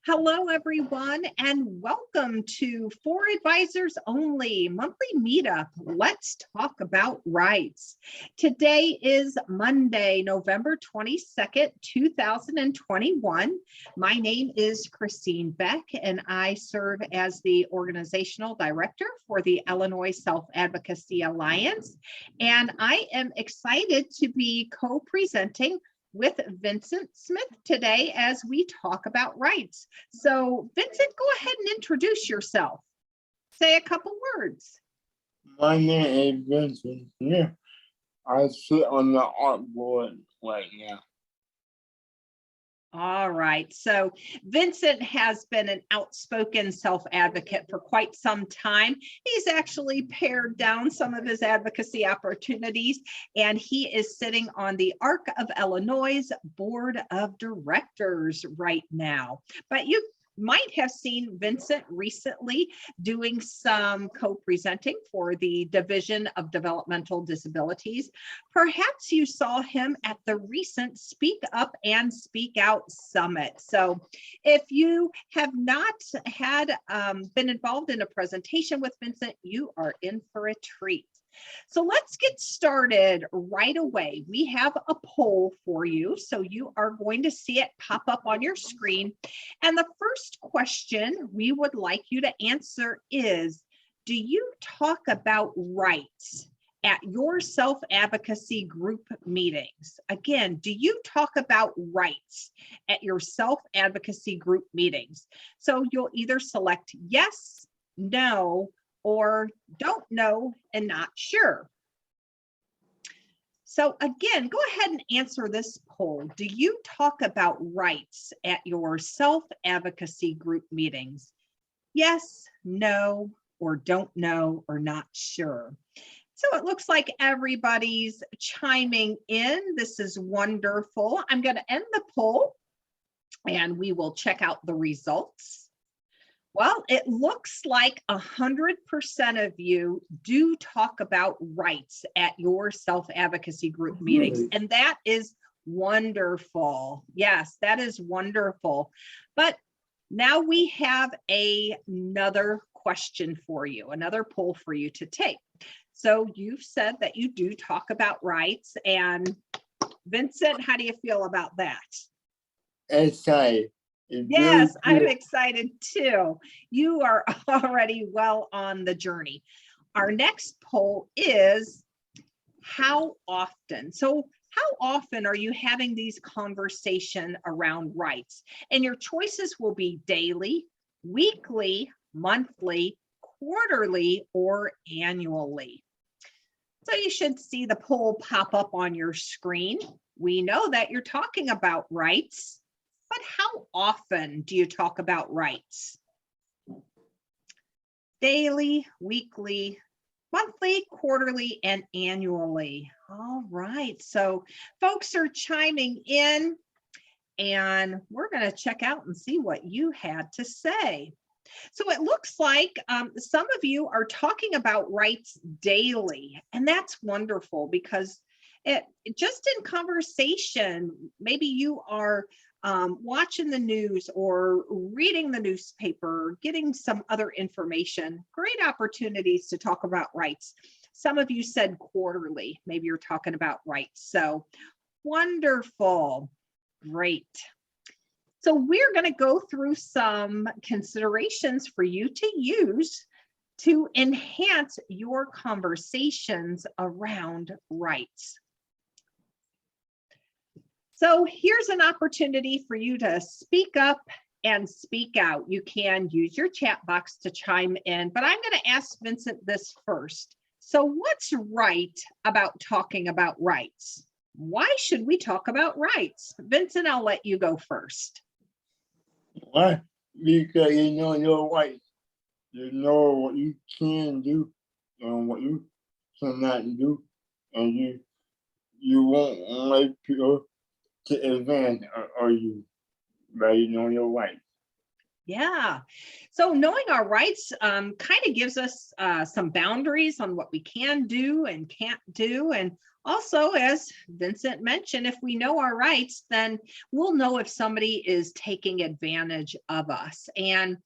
Hello, everyone, and welcome to For Advisors Only monthly meetup. Let's talk about rights. Today is Monday, November 22nd, 2021. My name is Christine Beck, and I serve as the organizational director for the Illinois Self-Advocacy Alliance. And I am excited to be co-presenting with Vincent Smith today as we talk about rights. So Vincent, go ahead and introduce yourself. Say a couple words. My name is Vincent Smith. I sit on the art board right now. All right. So Vincent has been an outspoken self-advocate for quite some time. He's actually pared down some of his advocacy opportunities, and he is sitting on the ARC of Illinois Board of Directors right now. But you might have seen Vincent recently doing some co-presenting for the Division of Developmental Disabilities. Perhaps you saw him at the recent Speak Up and Speak Out Summit. So if you have not had been involved in a presentation with Vincent, you are in for a treat. So let's get started right away. We have a poll for you, so you are going to see it pop up on your screen. And the first question we would like you to answer is, do you talk about rights at your self-advocacy group meetings? Again, do you talk about rights at your self-advocacy group meetings? So you'll either select yes, no, or don't know and not sure. So again, go ahead and answer this poll. Do you talk about rights at your self-advocacy group meetings? Yes, no, or don't know, or not sure. So it looks like everybody's chiming in. This is wonderful. I'm going to end the poll and we will check out the results. Well, it looks like 100% of you do talk about rights at your self-advocacy group meetings, and that is wonderful. Yes, that is wonderful. But now we have another question for you, another poll for you to take. So you've said that you do talk about rights, and Vincent, how do you feel about that? Excited. Yes, I'm excited too. You are already well on the journey. Our next poll is how often? So how often are you having these conversations around rights? And your choices will be daily, weekly, monthly, quarterly, or annually. So you should see the poll pop up on your screen. We know that you're talking about rights. But how often do you talk about rights? Daily, weekly, monthly, quarterly, and annually. All right, so folks are chiming in, and we're going to check out and see what you had to say. So it looks like some of you are talking about rights daily, and that's wonderful because it just in conversation, maybe you are watching the news or reading the newspaper, getting some other information, great opportunities to talk about rights. Some of you said quarterly, maybe you're talking about rights. So wonderful, great. So we're going to go through some considerations for you to use to enhance your conversations around rights. So here's an opportunity for you to speak up and speak out. You can use your chat box to chime in, but I'm going to ask Vincent this first. So what's right about talking about rights? Why should we talk about rights? Vincent, I'll let you go first. Why? Because you know your rights. You know what you can do and what you cannot do, and you won't let people to advance or you, but you know your rights. Yeah. So knowing our rights kind of gives us some boundaries on what we can do and can't do. And also, as Vincent mentioned, if we know our rights, then we'll know if somebody is taking advantage of us. And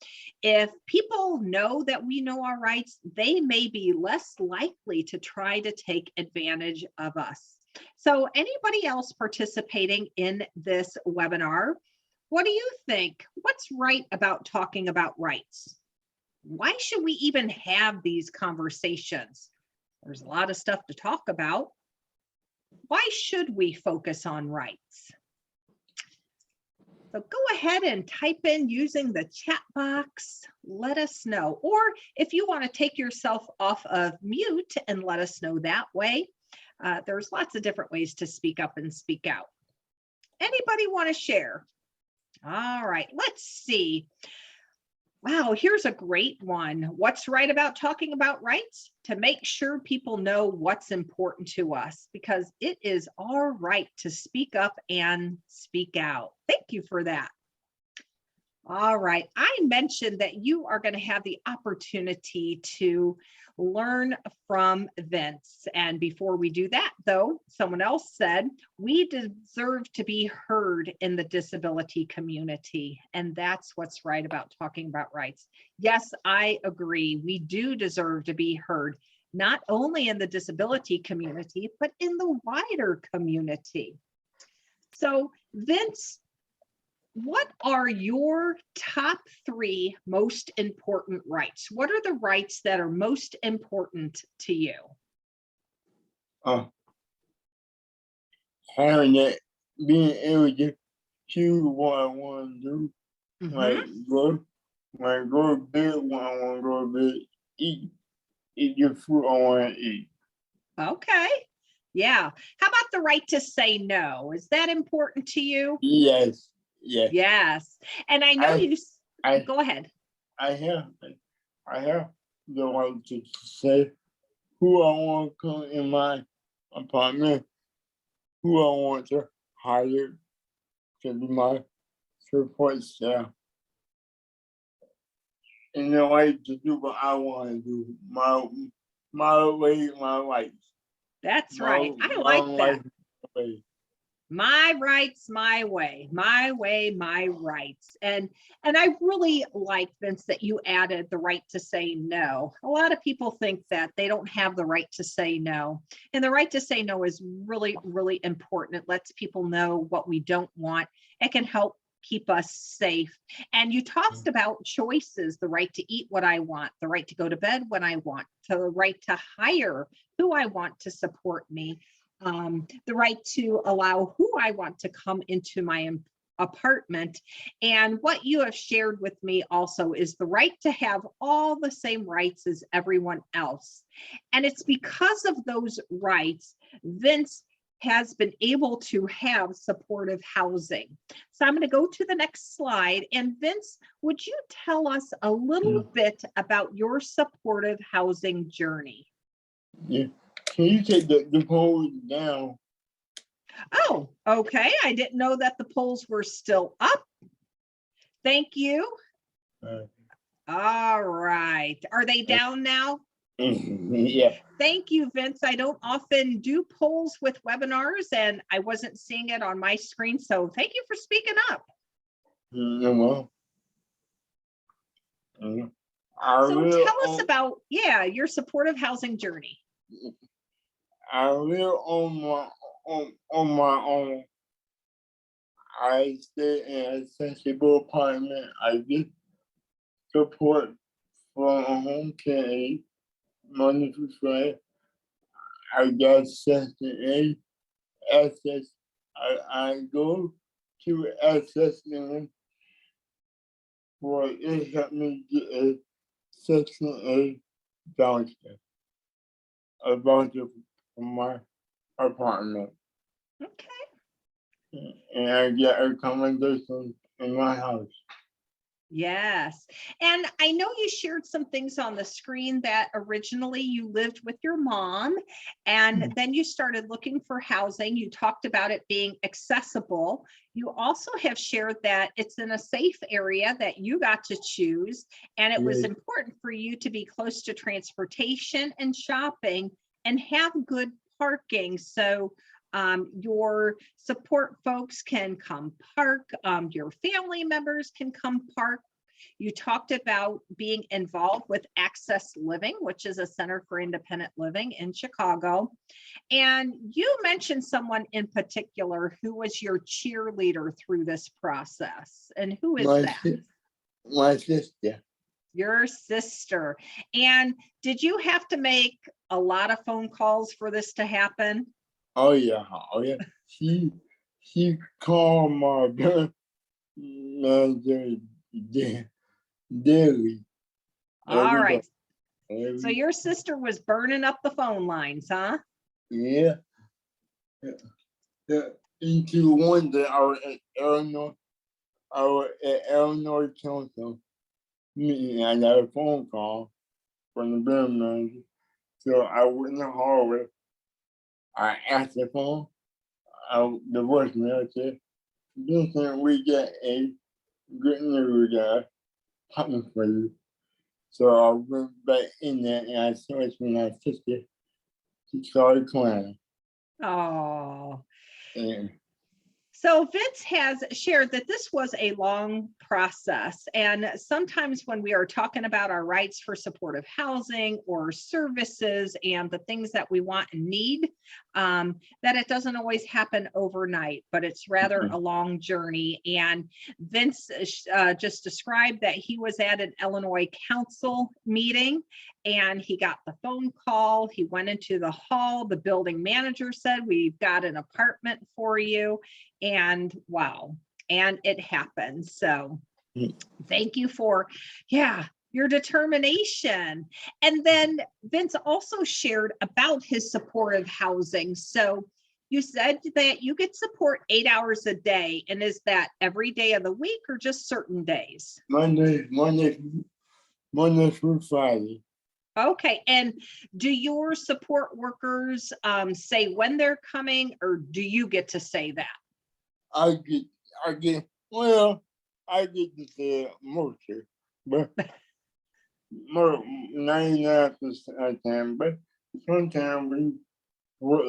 if people know that we know our rights, they may be less likely to try to take advantage of us. So anybody else participating in this webinar, what do you think? What's right about talking about rights? Why should we even have these conversations? There's a lot of stuff to talk about. Why should we focus on rights? So go ahead and type in using the chat box. Let us know. Or if you want to take yourself off of mute and let us know that way, there's lots of different ways to speak up and speak out. Anybody want to share? All right, let's see. Wow, here's a great one. What's right about talking about rights? To make sure people know what's important to us, because it is our right to speak up and speak out. Thank you for that. All right, I mentioned that you are going to have the opportunity to learn from Vince. And before we do that, though, someone else said, we deserve to be heard in the disability community. And that's what's right about talking about rights. Yes, I agree. We do deserve to be heard, not only in the disability community, but in the wider community. So, Vince, what are your top 3 most important rights? What are the rights that are most important to you? Having that, being able to choose what I want to do, like go to bed when I want to go to bed, eat the food I want to eat. Okay. Yeah. How about the right to say no? Is that important to you? Yes. Yes. Yes. And I know go ahead. I have the right to say who I want to come in my apartment, who I want to hire to be my support staff, and the right to do what I want to do, my way, my rights. That's right. I like that. Way. My rights, my way, my way, my rights. And I really like, Vince, that you added the right to say no. A lot of people think that they don't have the right to say no. And the right to say no is really, really important. It lets people know what we don't want. It can help keep us safe. And you talked about choices, the right to eat what I want, the right to go to bed when I want, the right to hire who I want to support me. The right to allow who I want to come into my apartment. And what you have shared with me also is the right to have all the same rights as everyone else. And it's because of those rights, Vince has been able to have supportive housing. So I'm going to go to the next slide. And Vince, would you tell us a little bit about your supportive housing journey? Yeah. Can you take the polls down? Oh, okay. I didn't know that the polls were still up. Thank you. All right. Are they down now? Yeah. Thank you, Vince. I don't often do polls with webinars, and I wasn't seeing it on my screen. So thank you for speaking up. Well. So tell us about, your supportive housing journey. I live on my own. I stay in a sensible apartment. I get support from a home care aid, money for Friday. I got Section 8 access. I go to access them for it helped me get a Section 8 voucher. A voucher from my apartment. Okay. And I get accommodations in my house. Yes. And I know you shared some things on the screen that originally you lived with your mom and then you started looking for housing. You talked about it being accessible. You also have shared that it's in a safe area that you got to choose. And it was Yeah, important for you to be close to transportation and shopping and have good parking. So your support folks can come park, your family members can come park. You talked about being involved with Access Living, which is a center for independent living in Chicago. And you mentioned someone in particular who was your cheerleader through this process. And who is my that? my sister. Your sister. And did you have to make a lot of phone calls for this to happen? Oh yeah, oh yeah. She called my manager daily, All every day, right. So every your sister was burning up the phone lines, huh? yeah. Yeah. Into one day I was at Illinois Council meeting. I got a phone call from the building manager. So I went in the hallway. I asked the phone. The voicemail said, "Listen, we get a good news guy coming for you." So I went back in there and I saw it from my sister. She started crying. Oh, And so Vince has shared that this was a long process. And sometimes when we are talking about our rights for supportive housing or services and the things that we want and need, that it doesn't always happen overnight, but it's rather a long journey. And Vince just described that he was at an Illinois council meeting and he got the phone call. He went into the hall. The building manager said, "We've got an apartment for you." And wow, and it happened. So thank you for, yeah, your determination. And then Vince also shared about his supportive housing. So you said that you get support 8 hours a day. And is that every day of the week or just certain days? Monday through Friday. Okay. And do your support workers say when they're coming, or do you get to say that? I get, well, I get to say mostly, but more 99% of the time, but sometimes we work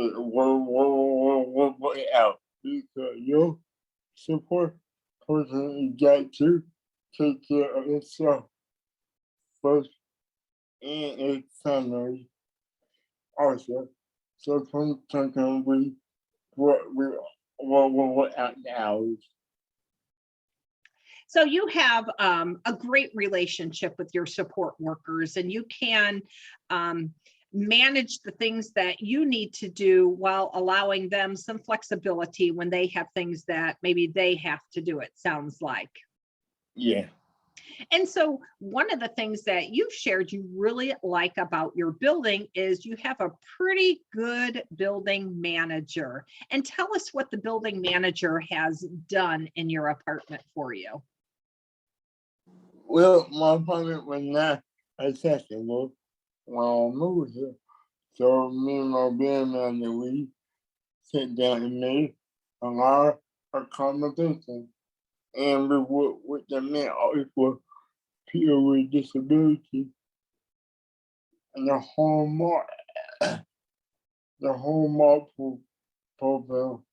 it out because your support person got to take care of itself first and its family also. So sometimes we work out the hours. So you have a great relationship with your support workers, and you can manage the things that you need to do while allowing them some flexibility when they have things that maybe they have to do, it sounds like. Yeah. And so one of the things that you've shared you really like about your building is you have a pretty good building manager. And tell us what the building manager has done in your apartment for you. Well, my apartment was not accessible when I moved here. So me and my band manager, we sit down and made a lot of accommodation. And we work with the men for people with disability and the home mark program.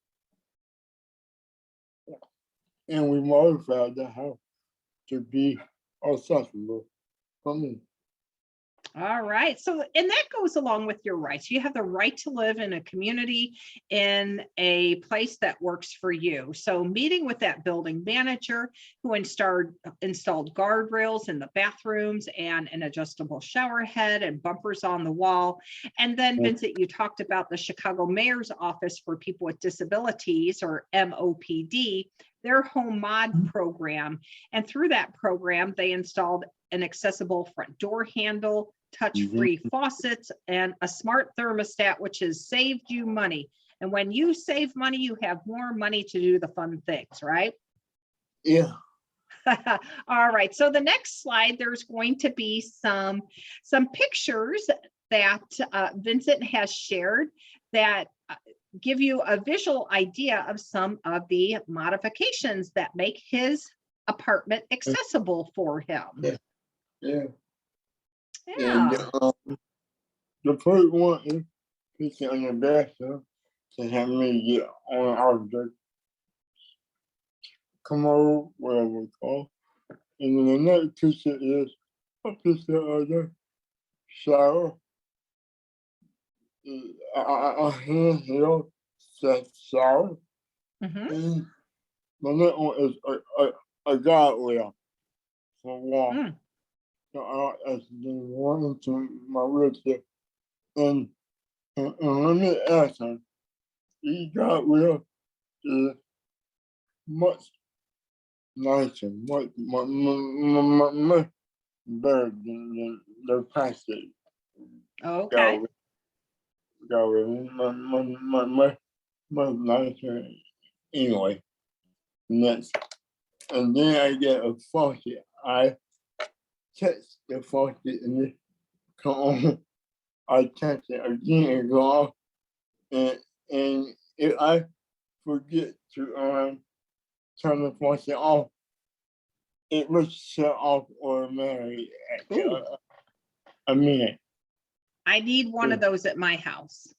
And we modified the house to be accessible for me. All right. So, and that goes along with your rights. You have the right to live in a community in a place that works for you. So, meeting with that building manager who installed guardrails in the bathrooms and an adjustable shower head and bumpers on the wall. And then, Vincent, you talked about the Chicago Mayor's Office for People with Disabilities, or MOPD, their home mod program. And through that program, they installed an accessible front door handle, touch-free faucets, and a smart thermostat, which has saved you money. And when you save money, you have more money to do the fun things, right? Yeah. All right. So the next slide, there's going to be some pictures that Vincent has shared that give you a visual idea of some of the modifications that make his apartment accessible for him. Yeah. Yeah. Yeah. And the first one is picture on the bathroom to help me get on our commode, whatever it's called. And then the next picture is a picture of the shower. A handheld shower. Mhm. And the next one is a guardrail for wall. Mm. So I actually went into my wheelchair and let me ask him, each guardrail is much nicer, much better than the plastic Okay. much nicer anyway. Next, and then I get a faucet. I touch the faucet and it come on. I touch it again and go off. And if I forget to turn the faucet off, it will shut off automatically after Ooh, a minute. I need one of those at my house.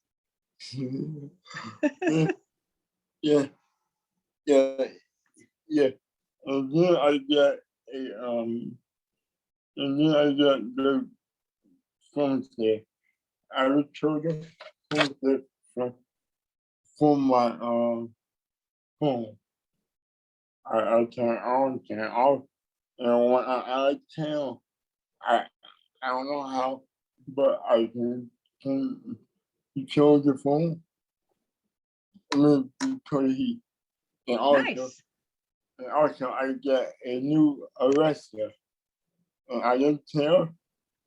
yeah, yeah, yeah. And then I get the phone set. I retrieve the phone set from my phone. I turn on, turn off, and when I'm out of town, I I don't know how, but I can control the phone. I mean, control the heat, and Nice. also I get a new arrestor, and I just tell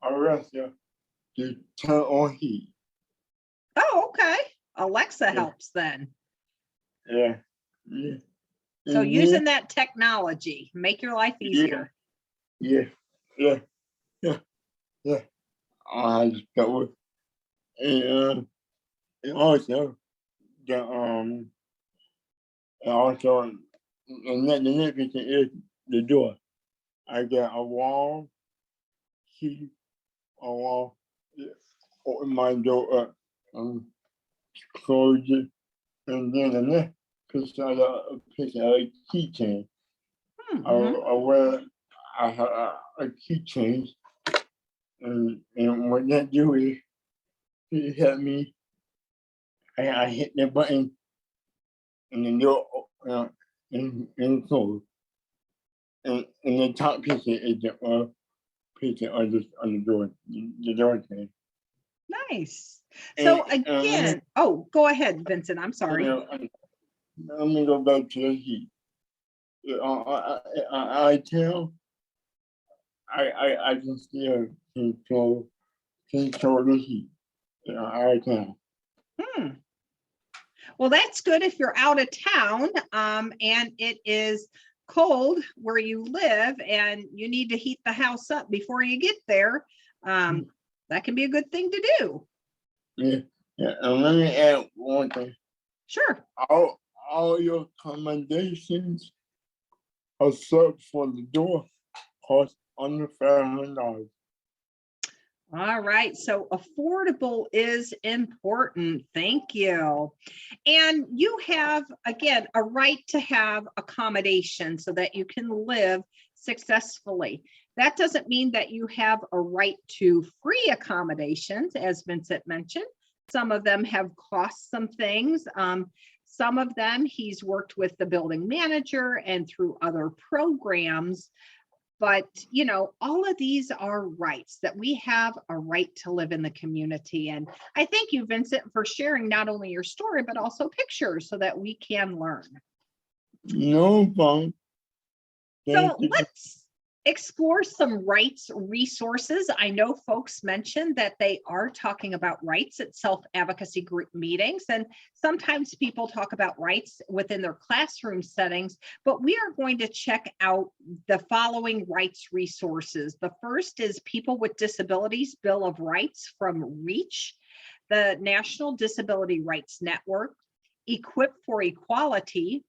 arrestor to turn on heat. Oh, okay. Alexa Yeah, helps then. yeah, yeah. So And then, using that technology, make your life yeah, easier. yeah, yeah, yeah, yeah. I just got with, and also the and also the next thing is the door. I got a wall key, a wall, yeah, open my door up, close it, and then the next picture of a picture of a keychain. Mm-hmm. I wear I have a keychain, and what that do is it help me. I hit the button and the door and close. And the top picture is the picture on the door, the door thing. Nice. And So again, oh, go ahead, Vincent. I'm sorry. let me go back to the heat. I tell I can still control the heat. I can. Hmm. Well, that's good if you're out of town and it is cold where you live and you need to heat the house up before you get there. That can be a good thing to do. Yeah, yeah. And let me add one thing. Sure. All your accommodations except for the door cost under $500. All right. So affordable is important. Thank you. And you have, again, a right to have accommodation so that you can live successfully. That doesn't mean that you have a right to free accommodations, as Vincent mentioned. Some of them have cost some things. Some of them he's worked with the building manager and through other programs. But, you know, all of these are rights that we have a right to live in the community. And I thank you, Vincent, for sharing not only your story, but also pictures so that we can learn. No problem. So Explore some rights resources. I know folks mentioned that they are talking about rights at self-advocacy group meetings, and sometimes people talk about rights within their classroom settings, but we are going to check out the following rights resources. The first is People with Disabilities Bill of Rights from REACH, the National Disability Rights Network, Equip for Equality,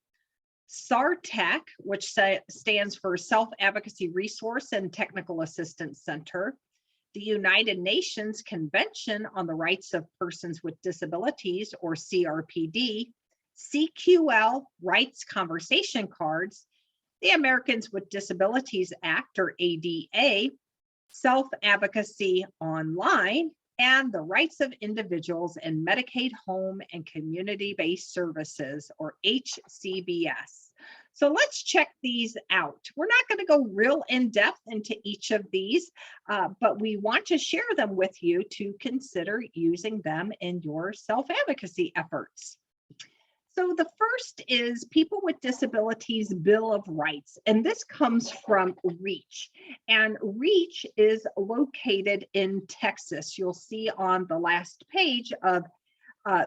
SARTAC, which stands for Self-Advocacy Resource and Technical Assistance Center, the United Nations Convention on the Rights of Persons with Disabilities, or CRPD, CQL Rights Conversation Cards, the Americans with Disabilities Act, or ADA, Self-Advocacy Online, and the Rights of Individuals in Medicaid Home and Community-Based Services, or HCBS. So let's check these out. We're not going to go real in depth into each of these, but we want to share them with you to consider using them in your self-advocacy efforts. So the first is People with Disabilities Bill of Rights, and this comes from REACH. And REACH is located in Texas. You'll see on the last page of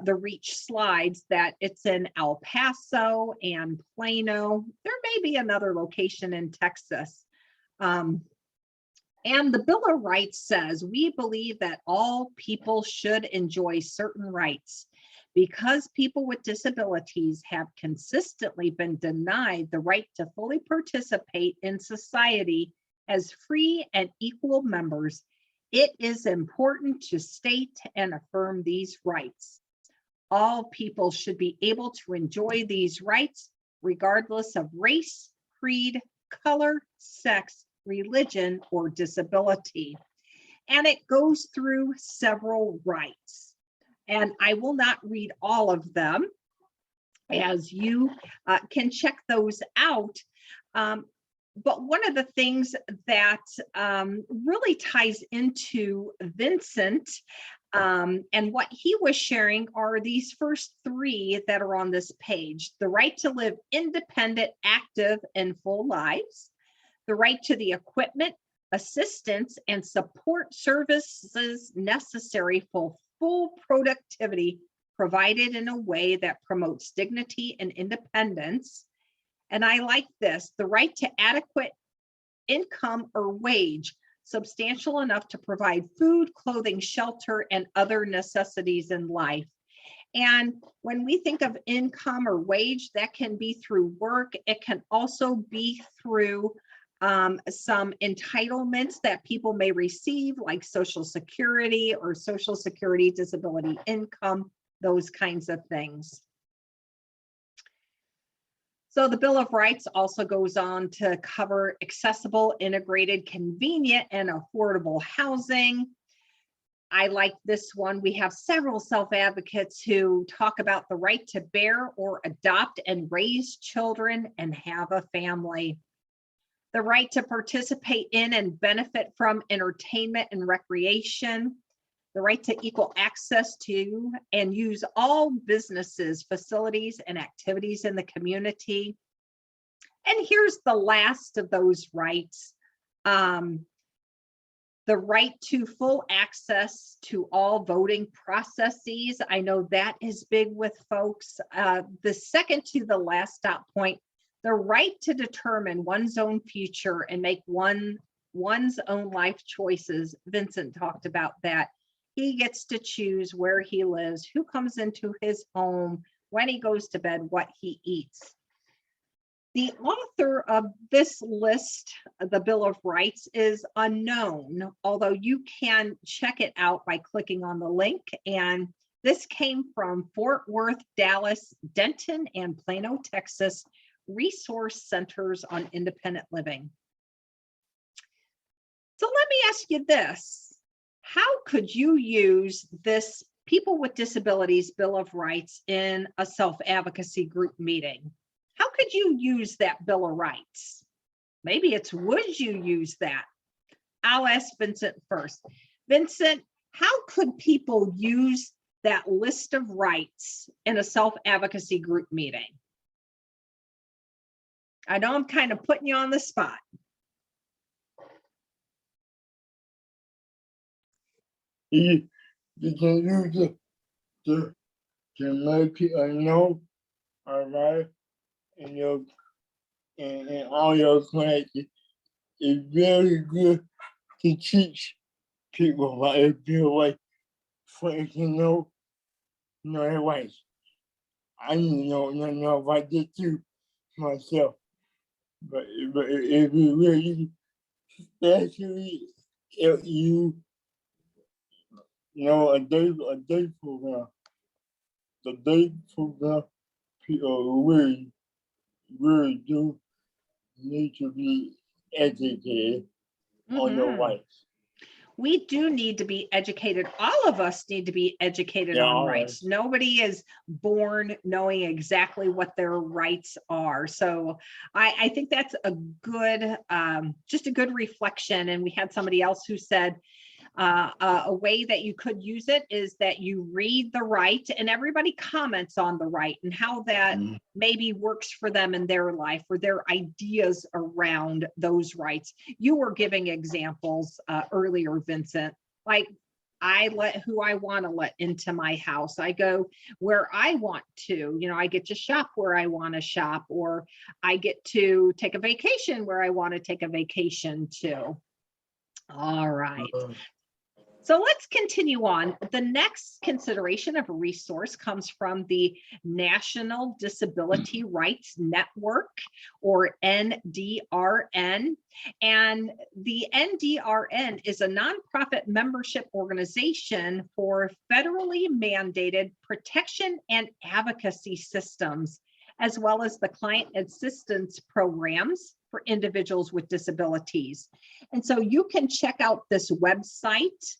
the REACH slides that it's in El Paso and Plano. There may be another location in Texas. And the Bill of Rights says, we believe that all people should enjoy certain rights. Because people with disabilities have consistently been denied the right to fully participate in society as free and equal members, it is important to state and affirm these rights. All people should be able to enjoy these rights regardless of race, creed, color, sex, religion, or disability. And it goes through several rights. And I will not read all of them, as you can check those out. But one of the things that really ties into Vincent and what he was sharing are these first three that are on this page: the right to live independent, active, and full lives, the right to the equipment, assistance, and support services necessary for full productivity provided in a way that promotes dignity and independence. And I like this: the right to adequate income or wage, substantial enough to provide food, clothing, shelter, and other necessities in life. And when we think of income or wage, that can be through work. It can also be through some entitlements that people may receive, like Social Security or Social Security disability income, those kinds of things. So the Bill of Rights also goes on to cover accessible, integrated, convenient, and affordable housing. I like this one. We have several self-advocates who talk about the right to bear or adopt and raise children and have a family. The right to participate in and benefit from entertainment and recreation, the right to equal access to and use all businesses, facilities, and activities in the community. And here's the last of those rights: the right to full access to all voting processes. I know that is big with folks. The second to the last stop point: the right to determine one's own future and make one's own life choices. Vincent talked about that. He gets to choose where he lives, who comes into his home, when he goes to bed, what he eats. The author of this list, the Bill of Rights, is unknown, although you can check it out by clicking on the link. And this came from Fort Worth, Dallas, Denton, and Plano, Texas Resource Centers on Independent Living. So let me ask you this: how could you use this People with Disabilities Bill of Rights in a self-advocacy group meeting? How could you use that Bill of Rights? Maybe it's would you use that? I'll ask Vincent first. Vincent, how could people use that list of rights in a self-advocacy group meeting? I know I'm kind of putting you on the spot. you can use it to make people know, all right, and in all your classes. It's very good to teach people about it, feel like for them to know their rights. I didn't know about this too myself, but if you really, especially if you know a day program, the day program, people really do need to be educated on your Mhm. rights. We do need to be educated. All of us need to be educated Yeah, on all right. rights. Nobody is born knowing exactly what their rights are. So I think that's a good, just a good reflection. And we had somebody else who said, a way that you could use it is that you read the right and everybody comments on the right and how that maybe works for them in their life or their ideas around those rights. You were giving examples earlier, Vincent, like I let who I want to let into my house. I go where I want to, I get to shop where I want to shop, or I get to take a vacation where I want to take a vacation to. All right. So let's continue on. The next consideration of a resource comes from the National Disability Rights Network, or NDRN. And the NDRN is a nonprofit membership organization for federally mandated protection and advocacy systems, as well as the client assistance programs for individuals with disabilities. And so you can check out this website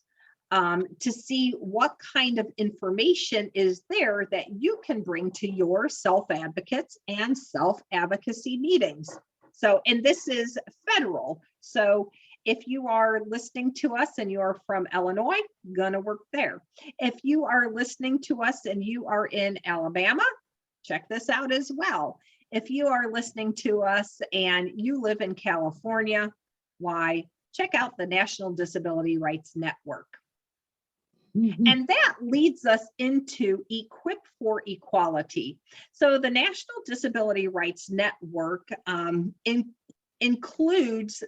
to see what kind of information is there that you can bring to your self-advocates and self-advocacy meetings. So, and this is federal. So if you are listening to us and you're from Illinois, gonna work there. If you are listening to us and you are in Alabama, check this out as well. If you are listening to us and you live in California, why, check out the National Disability Rights Network. And that leads us into Equip for Equality. So the National Disability Rights Network includes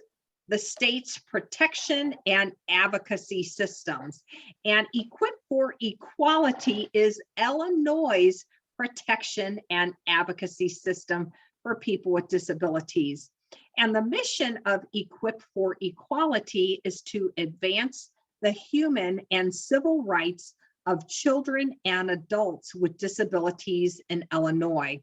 the state's protection and advocacy systems. And Equip for Equality is Illinois' protection and advocacy system for people with disabilities. And the mission of Equip for Equality is to advance the human and civil rights of children and adults with disabilities in Illinois.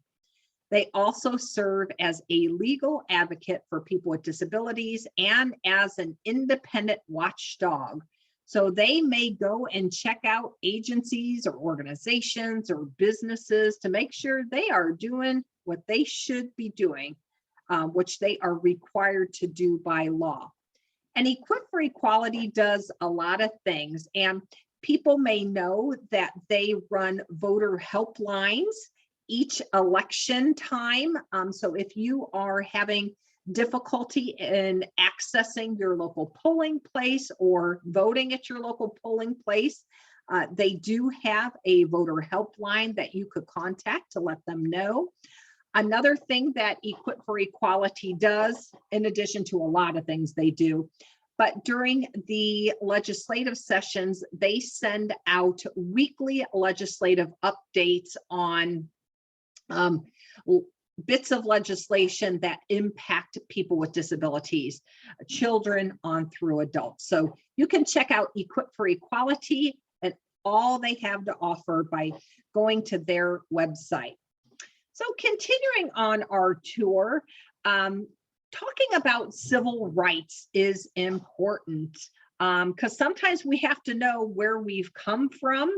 They also serve as a legal advocate for people with disabilities and as an independent watchdog. So they may go and check out agencies or organizations or businesses to make sure they are doing what they should be doing, which they are required to do by law. And Equip for Equality does a lot of things. And people may know that they run voter helplines each election time. So if you are having difficulty in accessing your local polling place or voting at your local polling place, they do have a voter helpline that you could contact to let them know. Another thing that Equip for Equality does, in addition to a lot of things they do, but during the legislative sessions, they send out weekly legislative updates on bits of legislation that impact people with disabilities, children on through adults. So you can check out Equip for Equality and all they have to offer by going to their website. So continuing on our tour, talking about civil rights is important because sometimes we have to know where we've come from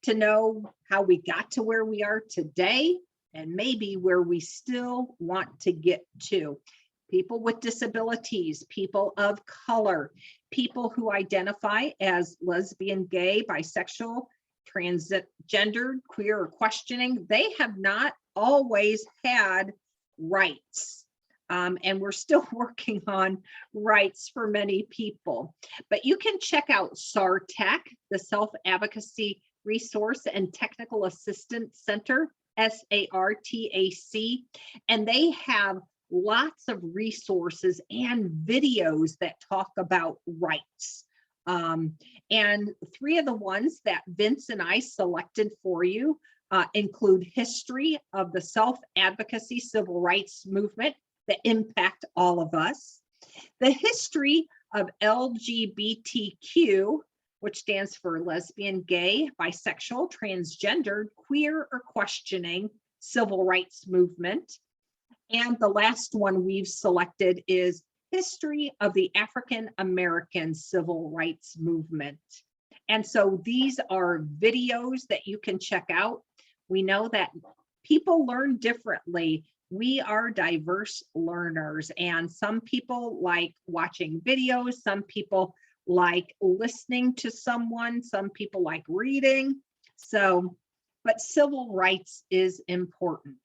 to know how we got to where we are today and maybe where we still want to get to. People with disabilities, people of color, people who identify as lesbian, gay, bisexual, transgender, queer, or questioning, they have not always had rights. And we're still working on rights for many people. But you can check out SARTAC, the Self-Advocacy Resource and Technical Assistance Center, SARTAC, and they have lots of resources and videos that talk about rights. And three of the ones that Vince and I selected for you include history of the self-advocacy civil rights movement that impact all of us, the history of LGBTQ, which stands for lesbian, gay, bisexual, transgendered, queer, or questioning civil rights movement. And the last one we've selected is history of the African American civil rights movement. And so these are videos that you can check out. We know that people learn differently. We are diverse learners, and some people like watching videos, some people like listening to someone, some people like reading. So, but civil rights is important.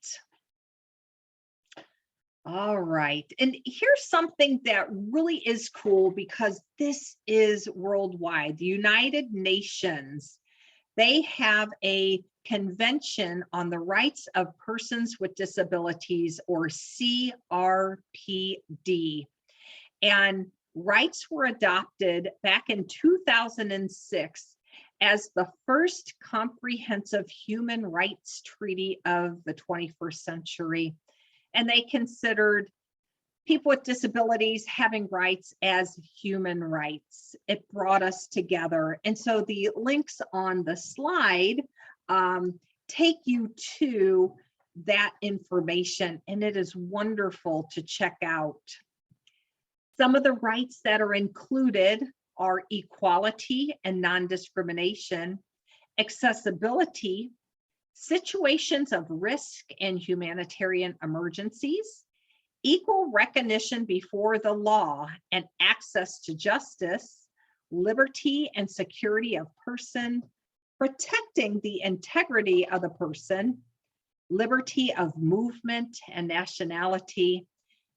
All right, and here's something that really is cool because this is worldwide. The United Nations, they have a Convention on the Rights of Persons with Disabilities, or CRPD. And rights were adopted back in 2006 as the first comprehensive human rights treaty of the 21st century. And they considered people with disabilities having rights as human rights. It brought us together. And so the links on the slide take you to that information, and it is wonderful to check out. Some of the rights that are included are equality and non-discrimination, accessibility, situations of risk and humanitarian emergencies, equal recognition before the law and access to justice, liberty and security of person, protecting the integrity of the person, liberty of movement and nationality,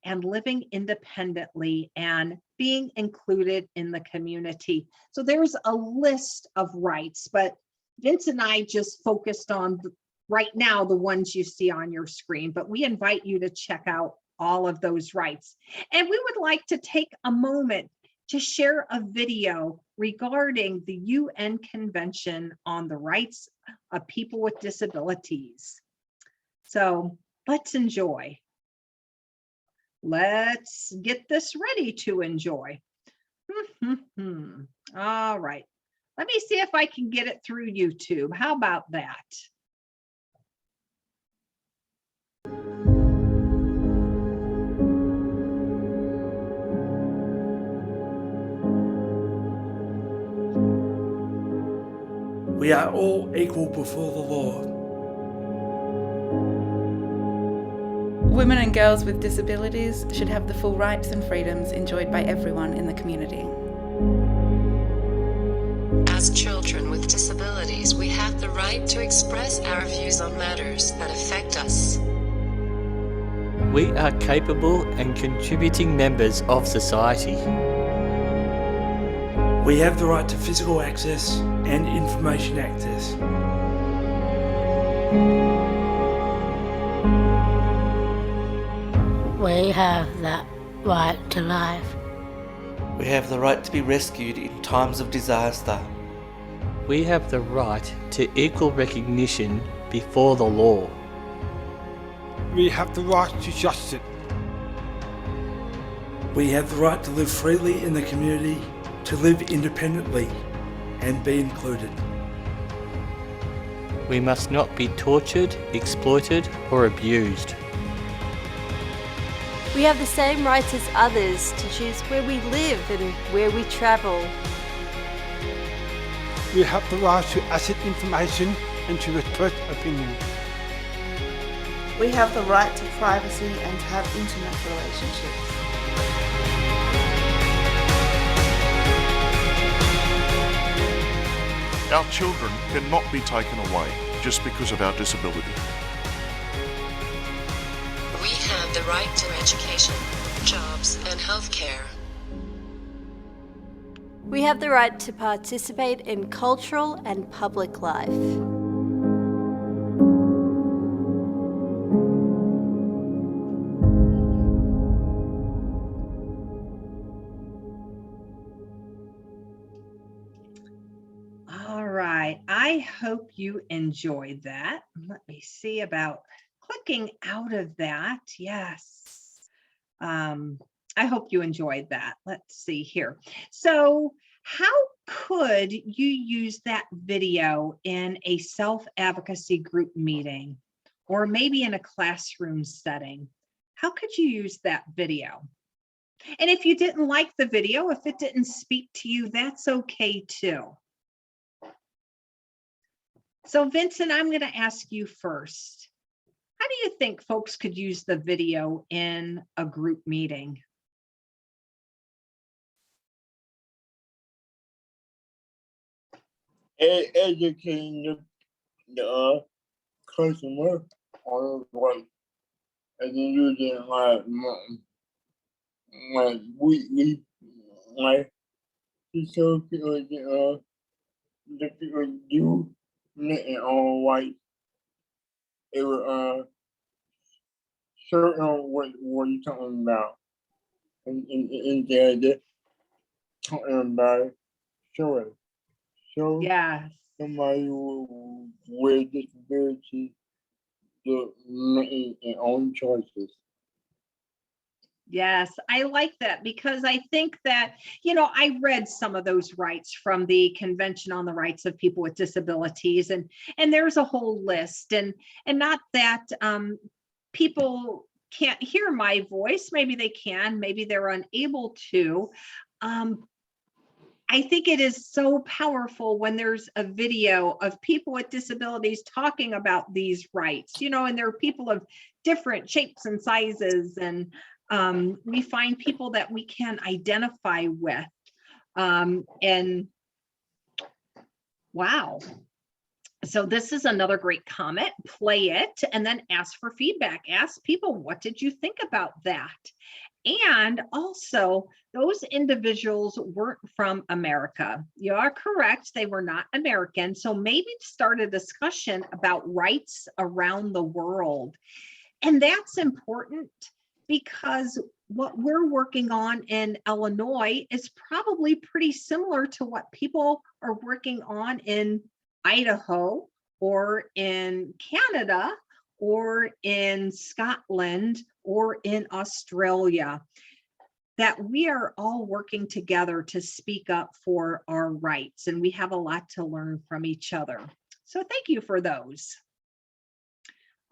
and living independently and being included in the community. So there's a list of rights, but Vince and I just focused on right now the ones you see on your screen, but we invite you to check out all of those rights. And we would like to take a moment to share a video regarding the UN Convention on the Rights of People with Disabilities. So let's enjoy. Let's get this ready to enjoy. All right. Let me see if I can get it through YouTube. How about that? We are all equal before the law. Women and girls with disabilities should have the full rights and freedoms enjoyed by everyone in the community. As children with disabilities, we have the right to express our views on matters that affect us. We are capable and contributing members of society. We have the right to physical access and information access. We have that right to life. We have the right to be rescued in times of disaster. We have the right to equal recognition before the law. We have the right to justice. We have the right to live freely in the community, to live independently and be included. We must not be tortured, exploited, or abused. We have the same rights as others to choose where we live and where we travel. We have the right to access information and to express opinion. We have the right to privacy and to have intimate relationships. Our children cannot be taken away just because of our disability. We have the the right to education, jobs, and healthcare. We have the right to participate in cultural and public life. All right, I hope you enjoyed that. Let me see about clicking out of that. Yes. I hope you enjoyed that. Let's see here. So how could you use that video in a self-advocacy group meeting or maybe in a classroom setting? How could you use that video? And if you didn't like the video, if it didn't speak to you, that's okay too. So Vincent, I'm going to ask you first. How do you think folks could use the video in a group meeting? Educating the customer on what, and then using like we like to show people the people do nothing on white. It will show them what you're talking about, and they're talking about it. Show it. Show Yes. somebody with disability to make their own choices. Yes, I like that because I think that, I read some of those rights from the Convention on the Rights of People with Disabilities, and there's a whole list, and not that people can't hear my voice. Maybe they can, maybe they're unable to. I think it is so powerful when there's a video of people with disabilities talking about these rights, and there are people of different shapes and sizes, and we find people that we can identify with. And wow. So this is another great comment. Play it and then ask for feedback. Ask people, what did you think about that? And also, those individuals weren't from America. You are correct. They were not American. So maybe start a discussion about rights around the world. And that's important because what we're working on in Illinois is probably pretty similar to what people are working on in Idaho or in Canada or in Scotland or in Australia, that we are all working together to speak up for our rights, and we have a lot to learn from each other. So thank you for those.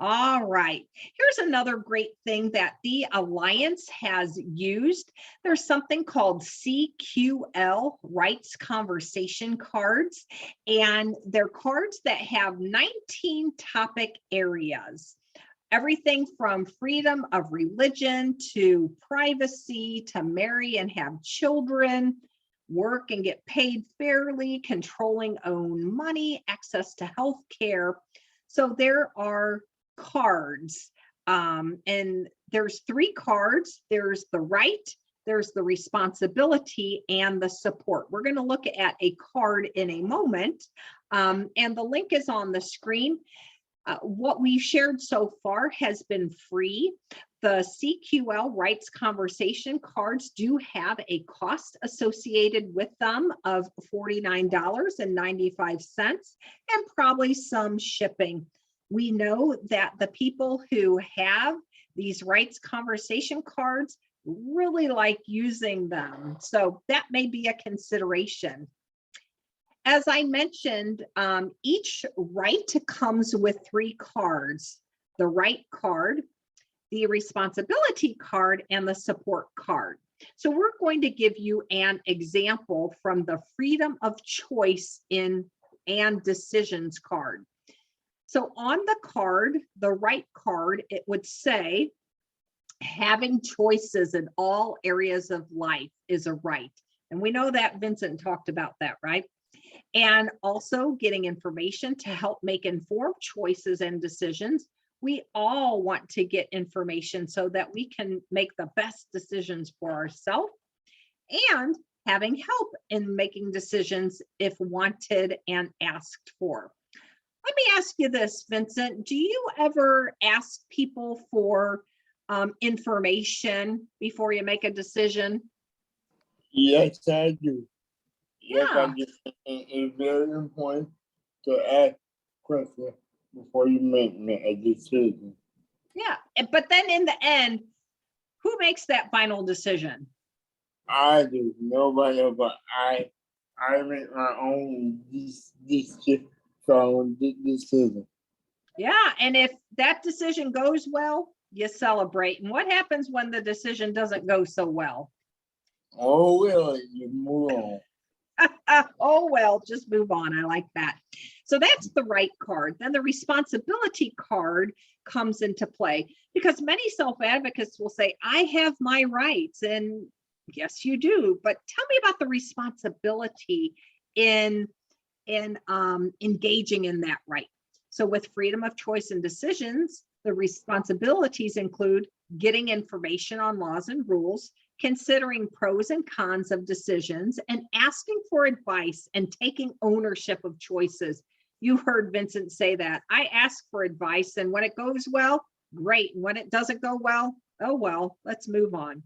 All right, here's another great thing that the Alliance has used. There's something called CQL, Rights Conversation Cards, and they're cards that have 19 topic areas. Everything from freedom of religion to privacy to marry and have children, work and get paid fairly, controlling own money, access to health care. So there are cards, and there's 3 cards. There's the right, there's the responsibility, and the support. We're going to look at a card in a moment, and the link is on the screen. What we've shared so far has been free. The CQL Rights Conversation cards do have a cost associated with them of $49.95 and probably some shipping. We know that the people who have these rights conversation cards really like using them. So that may be a consideration. As I mentioned, each right comes with 3 cards: the right card, the responsibility card, and the support card. So we're going to give you an example from the freedom of choice and decisions card. So on the card, the right card, it would say, having choices in all areas of life is a right. And we know that Vincent talked about that, right? And also getting information to help make informed choices and decisions We all want to get information so that we can make the best decisions for ourselves, and having help in making decisions if wanted and asked for. Let me ask you this, Vincent. Do you ever ask people for information before you make a decision? Yes, I do. Yes, I Yeah. do. It's very important to ask questions before you make a decision. Yeah. But then in the end, who makes that final decision? I do. Nobody else, but I make my own decision. Yeah. And if that decision goes well, you celebrate. And what happens when the decision doesn't go so well? Oh, well, you move on. Oh, well, just move on. I like that. So that's the right card. Then the responsibility card comes into play, because many self-advocates will say, I have my rights. And yes, you do. But tell me about the responsibility in engaging in that right. So with freedom of choice and decisions, the responsibilities include getting information on laws and rules, considering pros and cons of decisions, and asking for advice and taking ownership of choices. You heard Vincent say that. I ask for advice, and when it goes well, great. And when it doesn't go well, oh well, let's move on.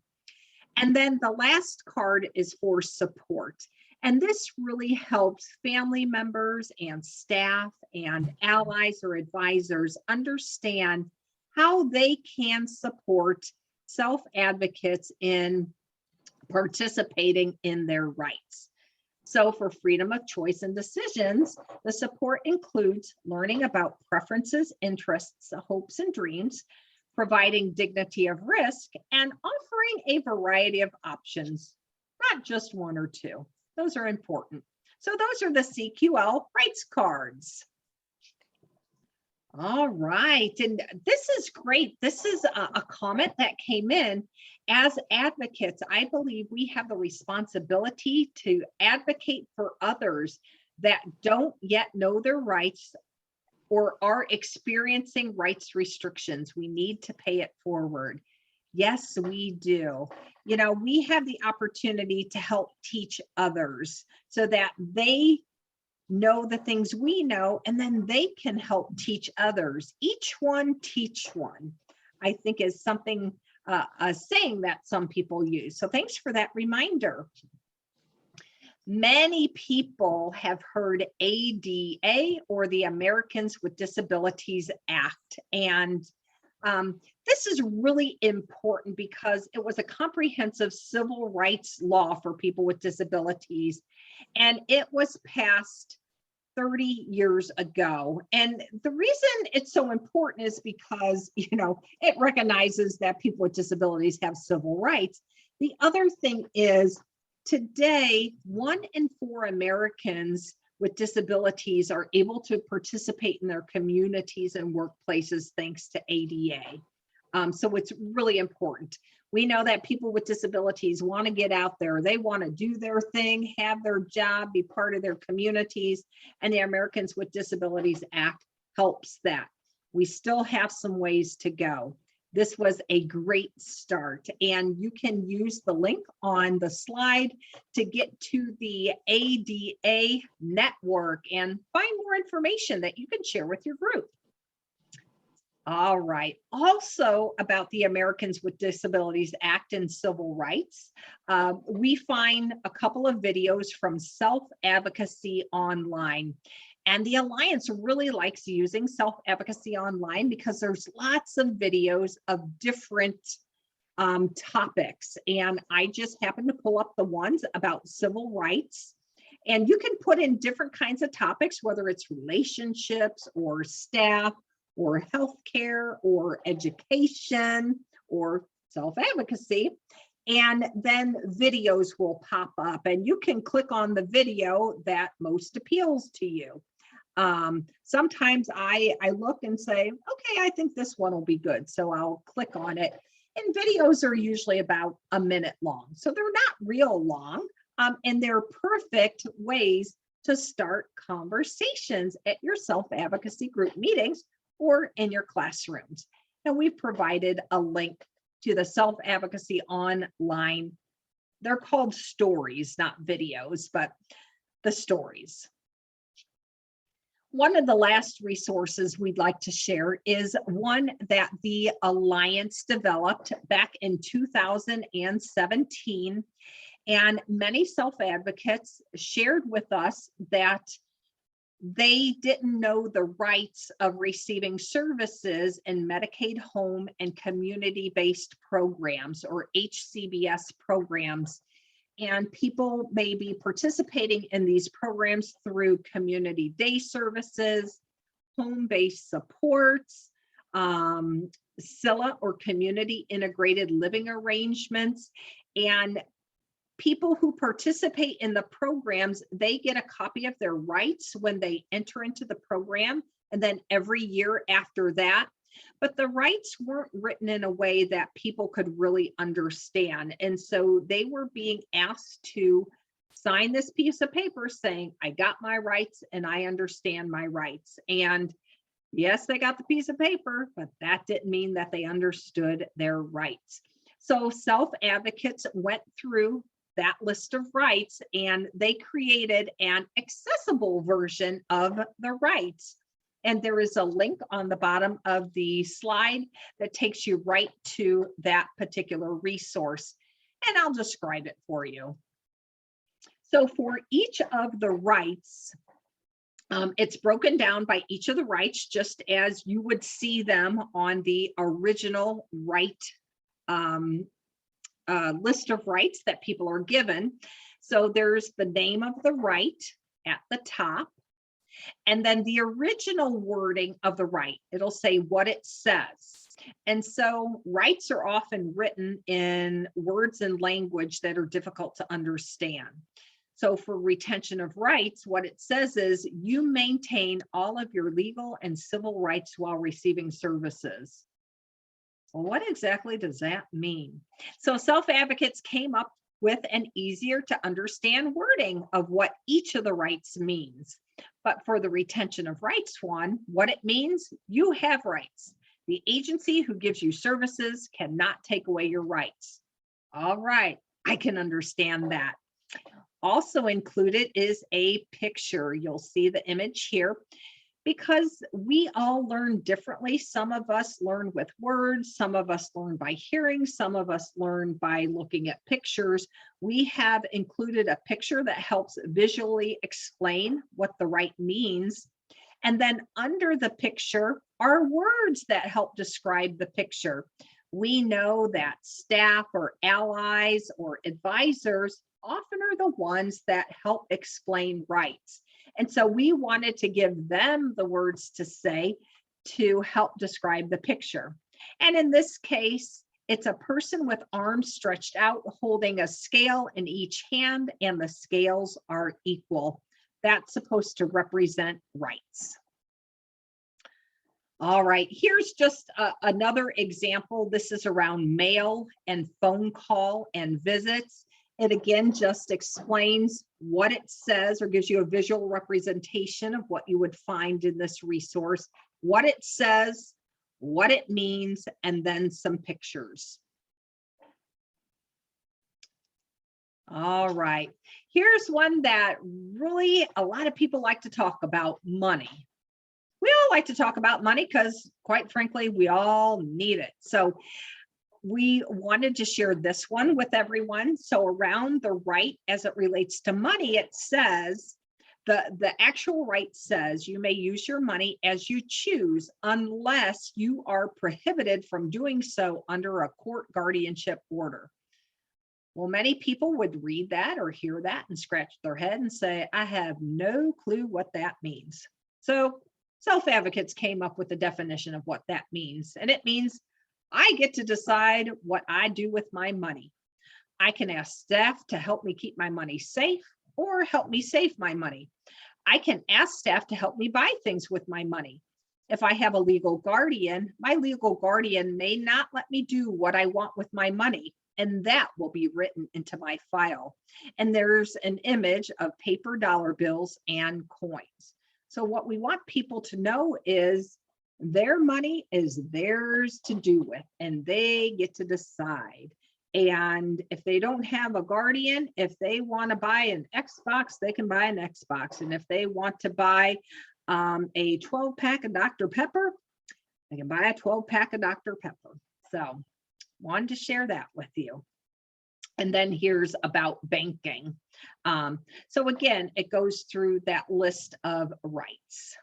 And then the last card is for support. And this really helps family members and staff and allies or advisors understand how they can support self-advocates in participating in their rights. So for freedom of choice and decisions, the support includes learning about preferences, interests, hopes, and dreams, providing dignity of risk, and offering a variety of options, not just one or two. Those are important. So those are the CQL rights cards. All right, and this is great. This is a comment that came in. As advocates, I believe we have the responsibility to advocate for others that don't yet know their rights or are experiencing rights restrictions. We need to pay it forward. Yes, we do. You know, we have the opportunity to help teach others so that they know the things we know, and then they can help teach others. Each one teach one, I think, is something, a saying that some people use. So thanks for that reminder. Many people have heard ADA, or the Americans with Disabilities Act. And this is really important because it was a comprehensive civil rights law for people with disabilities. And it was passed 30 years ago. And the reason it's so important is because, you know, it recognizes that people with disabilities have civil rights. The other thing is, today, 1 in 4 Americans with disabilities are able to participate in their communities and workplaces thanks to ADA. So it's really important. We know that people with disabilities want to get out there. They want to do their thing, have their job, be part of their communities, and the Americans with Disabilities Act helps that. We still have some ways to go. This was a great start, and you can use the link on the slide to get to the ADA network and find more information that you can share with your group. All right. Also about the Americans with Disabilities Act and civil rights, we find a couple of videos from Self-Advocacy Online. And the Alliance really likes using Self-Advocacy Online because there's lots of videos of different topics. And I just happened to pull up the ones about civil rights. And you can put in different kinds of topics, whether it's relationships or staff or healthcare or education or self-advocacy. And then videos will pop up and you can click on the video that most appeals to you. Sometimes I look and say, okay, I think this one will be good. So I'll click on it. And videos are usually about a minute long. So they're not real long, and they're perfect ways to start conversations at your self-advocacy group meetings or in your classrooms. And we've provided a link to the Self-Advocacy online. They're called stories, not videos, but the stories. One of the last resources we'd like to share is one that the Alliance developed back in 2017. And many self-advocates shared with us that they didn't know the rights of receiving services in Medicaid home and community-based programs, or HCBS programs. And people may be participating in these programs through community day services, home-based supports, SILA or community integrated living arrangements. And people who participate in the programs, they get a copy of their rights when they enter into the program, and then every year after that. But the rights weren't written in a way that people could really understand. And so they were being asked to sign this piece of paper saying, I got my rights and I understand my rights. And yes, they got the piece of paper, but that didn't mean that they understood their rights. So self-advocates went through that list of rights and they created an accessible version of the rights. And there is a link on the bottom of the slide that takes you right to that particular resource. And I'll describe it for you. So for each of the rights, it's broken down by each of the rights, just as you would see them on the original right list of rights that people are given. So there's the name of the right at the top. And then the original wording of the right, it'll say what it says. And so rights are often written in words and language that are difficult to understand. So for retention of rights, what it says is you maintain all of your legal and civil rights while receiving services. Well, what exactly does that mean? So self-advocates came up with an easier to understand wording of what each of the rights means. But for the retention of rights one, what it means, you have rights. The agency who gives you services cannot take away your rights. All right, I can understand that. Also included is a picture. You'll see the image here. Because we all learn differently. Some of us learn with words, some of us learn by hearing, some of us learn by looking at pictures. We have included a picture that helps visually explain what the right means. And then under the picture are words that help describe the picture. We know that staff or allies or advisors often are the ones that help explain rights. And so we wanted to give them the words to say to help describe the picture. And in this case, it's a person with arms stretched out holding a scale in each hand, and the scales are equal. That's supposed to represent rights. All right, here's just another example. This is around mail and phone call and visits. It again just explains what it says or gives you a visual representation of what you would find in this resource, what it says, what it means, and then some pictures. All right, here's one that really a lot of people like to talk about: money. We all like to talk about money because, quite frankly, we all need it. So we wanted to share this one with everyone. So around the right as it relates to money, it says, the actual right says you may use your money as you choose unless you are prohibited from doing so under a court guardianship order. Well, many people would read that or hear that and scratch their head and say, I have no clue what that means. So self-advocates came up with a definition of what that means. And it means I get to decide what I do with my money. I can ask staff to help me keep my money safe or help me save my money. I can ask staff to help me buy things with my money. If I have a legal guardian, my legal guardian may not let me do what I want with my money, and that will be written into my file. And there's an image of paper dollar bills and coins. So what we want people to know is Their money is theirs to do with, and they get to decide. And if they don't have a guardian, if they want to buy an Xbox, they can buy an Xbox. And if they want to buy a 12-pack of Dr. Pepper, they can buy a 12-pack of Dr. Pepper. So wanted to share that with you. And then here's about banking. So again, it goes through that list of rights.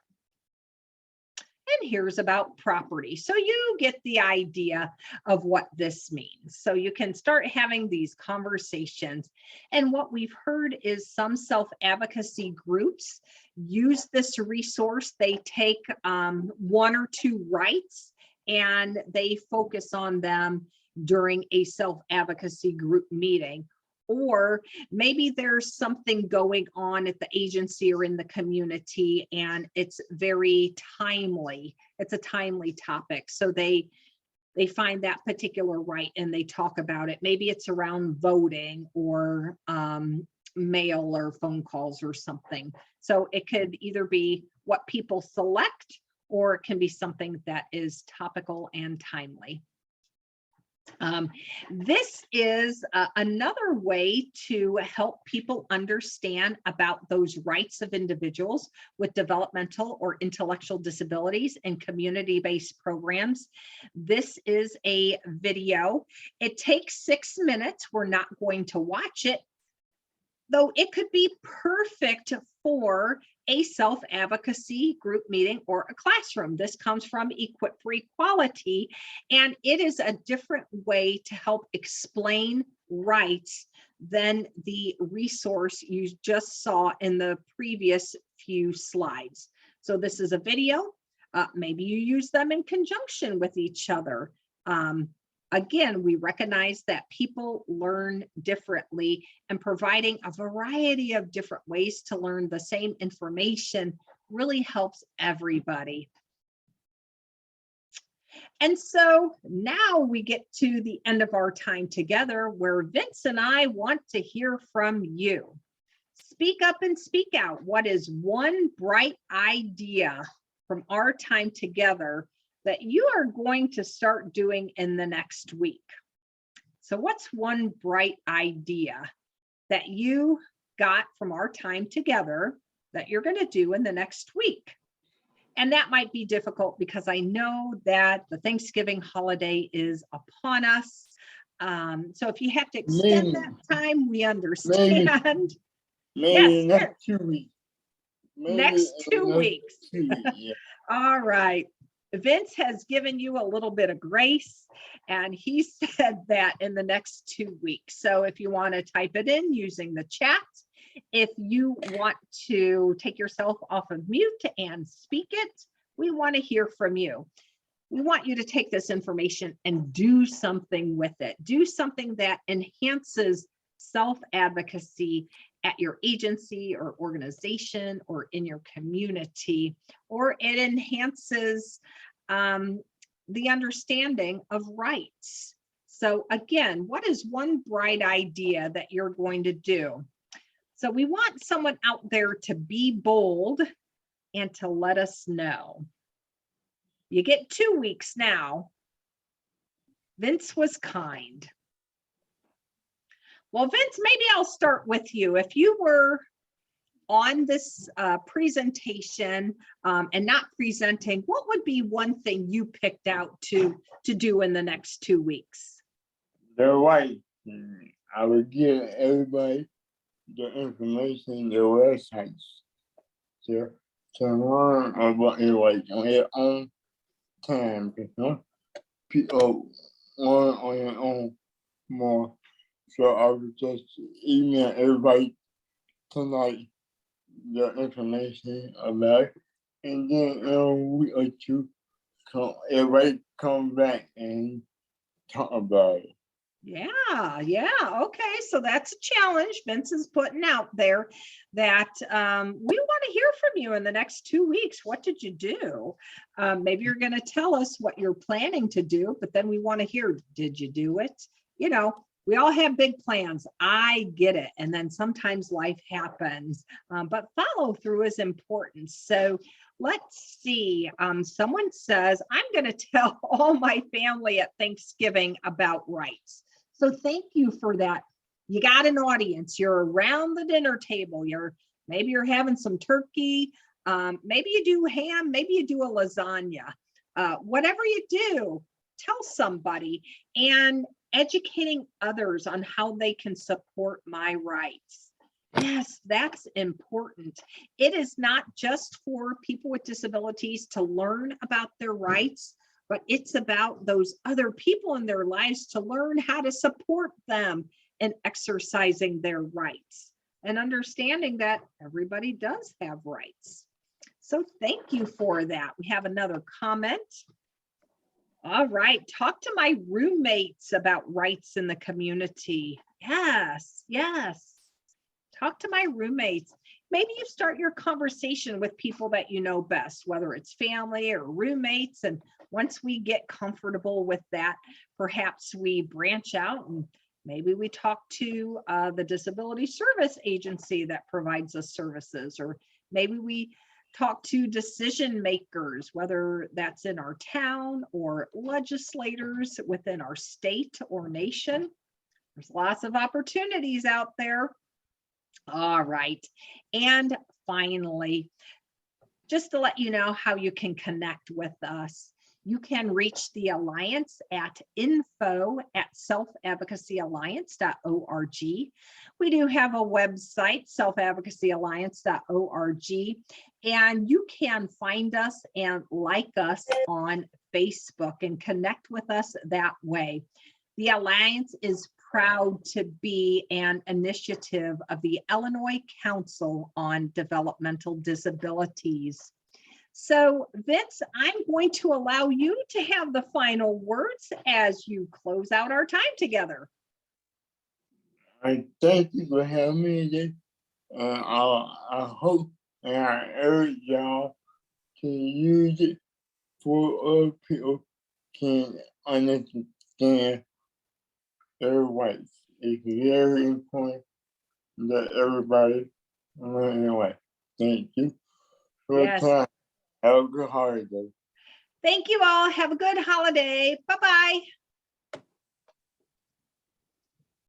And here's about property. So you get the idea of what this means. So you can start having these conversations. And what we've heard is some self-advocacy groups use this resource. They take 1 or 2 rights and they focus on them during a self-advocacy group meeting. Or maybe there's something going on at the agency or in the community and it's very timely. It's a timely topic. So they find that particular right and they talk about it. Maybe it's around voting or mail or phone calls or something. So it could either be what people select or it can be something that is topical and timely. This is another way to help people understand about those rights of individuals with developmental or intellectual disabilities and community-based programs. This is a video. It takes 6 minutes. We're not going to watch it, though it could be perfect for a self-advocacy group meeting or a classroom. This comes from Equip for Equality, and it is a different way to help explain rights than the resource you just saw in the previous few slides. So this is a video. Maybe you use them in conjunction with each other. Again, we recognize that people learn differently, and providing a variety of different ways to learn the same information really helps everybody. And so now we get to the end of our time together where Vince and I want to hear from you. Speak up and speak out. What is one bright idea from our time together that you are going to start doing in the next week? So what's one bright idea that you got from our time together that you're going to do in the next week? And that might be difficult because I know that the Thanksgiving holiday is upon us. So if you have to extend that time, we understand. Maybe yes, next 2 weeks. Next 2 weeks. 2 weeks, yeah. All right. Vince has given you a little bit of grace, and he said that in the next 2 weeks. So if you want to type it in using the chat, if you want to take yourself off of mute and speak it, we want to hear from you. We want you to take this information and do something with it. Do something that enhances self-advocacy at your agency or organization or in your community, or it enhances the understanding of rights. So again, what is one bright idea that you're going to do? So we want someone out there to be bold and to let us know. You get 2 weeks now. Vince was kind. Well, Vince, maybe I'll start with you. If you were on this presentation and not presenting, what would be one thing you picked out to do in the next 2 weeks? They're right. I would give everybody the information, the websites, to learn about it like on their own time. Because some people learn on their own more. So I would just email everybody tonight the information about it. And then in a week or two, everybody come back and talk about it. Yeah. Okay. So that's a challenge Vince is putting out there, that we want to hear from you in the next 2 weeks. What did you do? Maybe you're going to tell us what you're planning to do, but then we want to hear, did you do it? You know, we all have big plans. I get it. And then sometimes life happens, but follow through is important. So Let's see. Someone says, I'm going to tell all my family at Thanksgiving about rights. So thank you for that. You got an audience. You're around the dinner table. Maybe you're having some turkey. Maybe you do ham. Maybe you do a lasagna. Whatever you do, tell somebody, and educating others on how they can support my rights. Yes, that's important. It is not just for people with disabilities to learn about their rights, but it's about those other people in their lives to learn how to support them in exercising their rights and understanding that everybody does have rights. So thank you for that. We have another comment. All right, talk to my roommates about rights in the community. Yes, yes. Talk to my roommates. Maybe you start your conversation with people that you know best, whether it's family or roommates. And once we get comfortable with that, perhaps we branch out and maybe we talk to the Disability Service Agency that provides us services, or maybe we talk to decision makers, whether that's in our town or legislators within our state or nation. There's lots of opportunities out there. All right. And finally, just to let you know how you can connect with us, you can reach the Alliance at info@selfadvocacyalliance.org. We do have a website, selfadvocacyalliance.org, and you can find us and like us on Facebook and connect with us that way. The Alliance is proud to be an initiative of the Illinois Council on Developmental Disabilities. So, Vince, I'm going to allow you to have the final words as you close out our time together. I thank you for having me today. I hope and I urge y'all to use it for other people can understand their rights. It's very important that everybody learn their rights. Thank you for your time. Have a good holiday. Thank you all. Have a good holiday. Bye-bye.